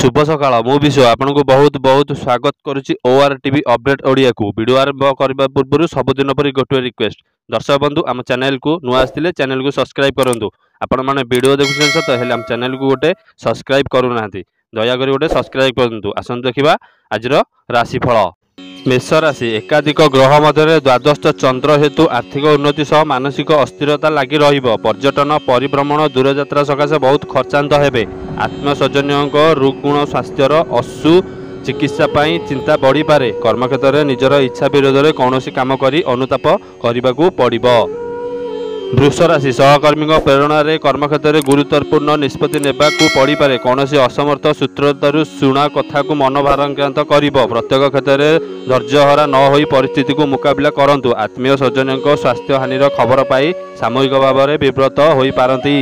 शुभ सकाळ मु विश्व आपको बहुत बहुत स्वागत करुच्ची ओआर टीवी अपडेट ओडिया को वीडियो आरंभ करने पूर्व सबुदिन पर गोटे रिक्वेस्ट दर्शक बंधु आम चैनल को नुआ आसते चैनल को सब्सक्राइब करूँ आपण मैंने वीडियो देखुं सत है आम चैनल को गोटे सब्सक्राइब करूना दयाकोरी गोटे सब्सक्राइब करूँ आसतु देखा आज राशिफल मेष राशि एकाधिक ग्रह मध्य द्वादश चंद्र हेतु आर्थिक उन्नति सह मानसिक अस्थिरता लगी पर्यटन परिभ्रमण दूरयात्रा सकाशे बहुत खर्चांत हेबे आत्मस्वजन्यों रुग्ण स्वास्थ्यर अशु चिकित्सा पाई चिंता बढ़ी पारे कर्मक्षेत्र में निजर इच्छा विरोध में कौन काम करी अनुताप करने को पड़िबो। वृष राशि सहकर्मी प्रेरणा कर्मक्षेत्र में गुरुत्वपूर्ण निष्पत्ति नेबाकू पड़ पारे कौन असमर्थ सूत्रतारू शुणा कथा को मन भाराक्रांत कर प्रत्येक क्षेत्र में धैर्यहरा न हो परिस्थिति को मुकाबला करंतु आत्मीय स्वजनों स्वास्थ्य हानिर खबर पाई सामूहिक भाव में विव्रत हो पारती।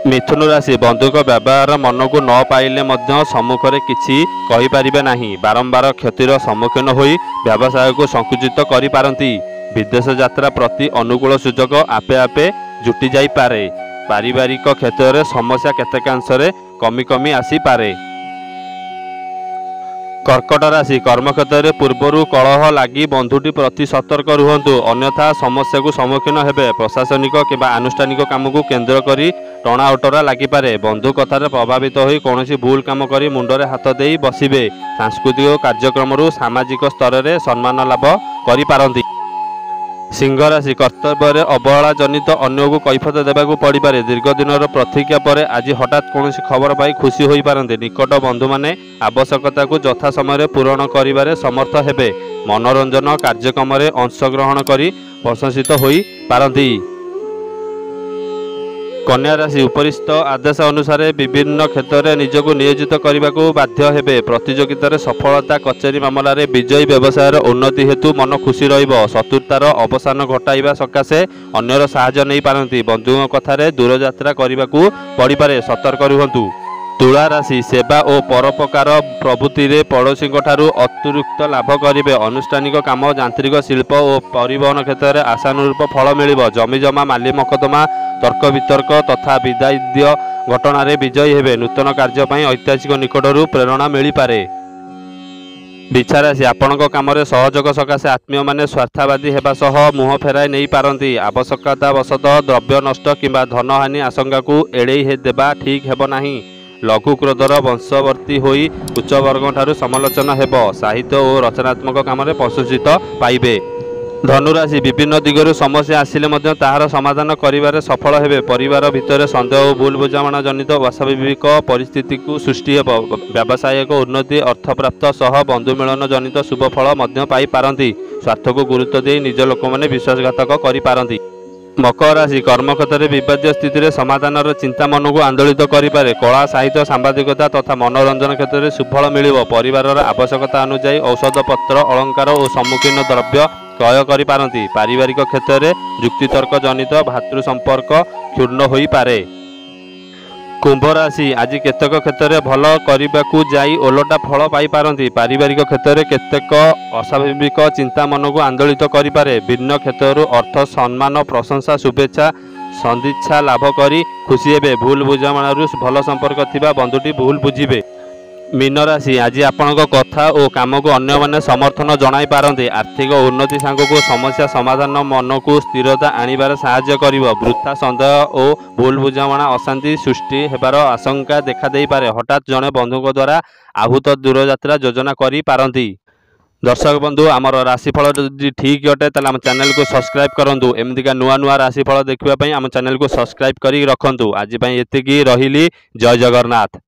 मिथुन राशि बंधुक व्यवहार मन को न पाइले सम्मुखें किसी कहींपारे नहीं बारंबार क्षतिर सम्मुखीन हो व्यवसाय को संकुचित कर पारती। विदेश यात्रा प्रति अनुकूल सुजोग आपे आपे जुटी जाई पारे पारिवारिक क्षेत्र में समस्या केतेकांश कमी कमी आसी पारे। कर्कट राशि कर्मक्षेत्र में पूर्वर कलह लगी बंधुटी प्रति सतर्क रुहतु अन्यथा समस्या को सम्मुखीन हेबे प्रशासनिक किंबा आनुष्ठानिक काम को केन्द्र करी टणा ओटरा लगिपारे बंधु कथार प्रभावित हो कौन भूल काम करी मुंडरे हाथ दे बसिबे सांस्कृतिक कार्यक्रम सामाजिक स्तर में सम्मान लाभ करि पारंती। सिंह राशि कर्तव्य अवहेला जनित अन्य को कैफत देवाक पड़ पारे दीर्घ दिन प्रतीक्षा पर आज हठात कौन खबर पाई खुशी हो पारती निकट बंधु माने आवश्यकता को यथा समय पूरण करिबारे समर्थ हेबे मनोरंजन कार्यक्रम में अंशग्रहण करी प्रशंसित हो पारती। कन्या राशि उपरिस्थ आदेश अनुसार विभिन्न क्षेत्र में निजक नियोजित करने को बाध्य हेबे प्रतियोगितार सफलता कचेरी मामलें विजयी व्यवसायर उन्नति हेतु मन खुशी शत्रुतार अवसान घटाइबा सकाशे अन्यर साहाय्य नहीं पारती बंधुओं कथार दूरयात्रा करने को पड़ पारे सतर्क रुहतु। तुला राशि सेवा और परोपकार प्रवृत्ति में पड़ोशी अतिरिक्त लाभ करेंगे अनुष्ठानिक काम यांत्रिक शिल्प और परिवहन क्षेत्र में आशानुरूप फल मिल जमीजमा माली मकदमा तर्क वितर्क तथा विदाय्य घटना विजयी हेबे नूतन कार्यपाई ऐतिहासिक निकटरू प्रेरणा मिल पारे। बिछा राशि आपणक काम सहयोग सकाशे आत्मीय माने स्वार्थवादी हेबा सह मुह फेराई नहीं पारती आवश्यकतावशतः द्रव्य नष्ट किंबा धनहानि आशंका को एड़े देबा ठीक हेब नाही लघु क्रोधर वंशवर्ती होई उच्च वर्ग ठारू समालोचना हेब साहित्य और रचनात्मक काम प्रशंसित पाइबे। धनुराशि विभिन्न दिगरू समस्या आसिले ताहार समाधान करिबारे सफल हेबे परिवार भितर संदेह और भूल बुझामणा जनित अस्वाभाविक परिस्थिति को सृष्टि हेब व्यावसायिक उन्नति अर्थप्राप्त सह बंधु मिलन जनित शुभ फल मध्य पाई पारती स्वार्थ को गुरुत्व दे निज लोक मैंने विश्वासघातक करि पारती। मकर राशि कर्मक्षेत्र में विवादीय स्थिति समाधान चिंता मन को आंदोलित करें कला साहित्य सांबादिकता तथा मनोरंजन क्षेत्र में सुफल मिल परिवार आवश्यकता अनुଯାयी औषध पत्र अलंकार और सम्मुखीन द्रव्य क्रय कर पारती पारिवारिक क्षेत्र में युक्तितर्क जनित भातृ संपर्क क्षुण्ण हो पारे। कुंभ राशि आज केतेक क्षेत्र में भल करने को जाई ओलटा फल पाई पारती पारिवारिक क्षेत्र में केतेक अस्वाभाविक चिंता मन को आंदोलित करें भिन्न क्षेत्र अर्थ सम्मान प्रशंसा शुभेच्छा सदिच्छा लाभ करी खुशी हेबे भूल बुझामणारू भल संपर्क थिबा बंधुटी भूल बुझिबे। मीन राशि आज आपणक कथा और काम को अन्य माने समर्थन जनाई पारती आर्थिक उन्नति सांग को समस्या समाधान मन को स्थिरता आनिबार साहाय्य करिवो वृथा संदेह और भूल बुझामणा अशांति सृष्टि हेबार आशंका देखा देई पारे हठात जने बंधुक द्वारा आहूत दूरयात्रा योजना करि पारती। दर्शक बंधु आमर राशिफल जदि ठीक अटे ताले आम चैनल को सब्सक्राइब करंतु एमतिका नुआ नुआ राशिफल देखिबा पई आम चैनल को सब्सक्राइब करी रखंतु। आज पई एतिकी रहिली जय जगन्नाथ।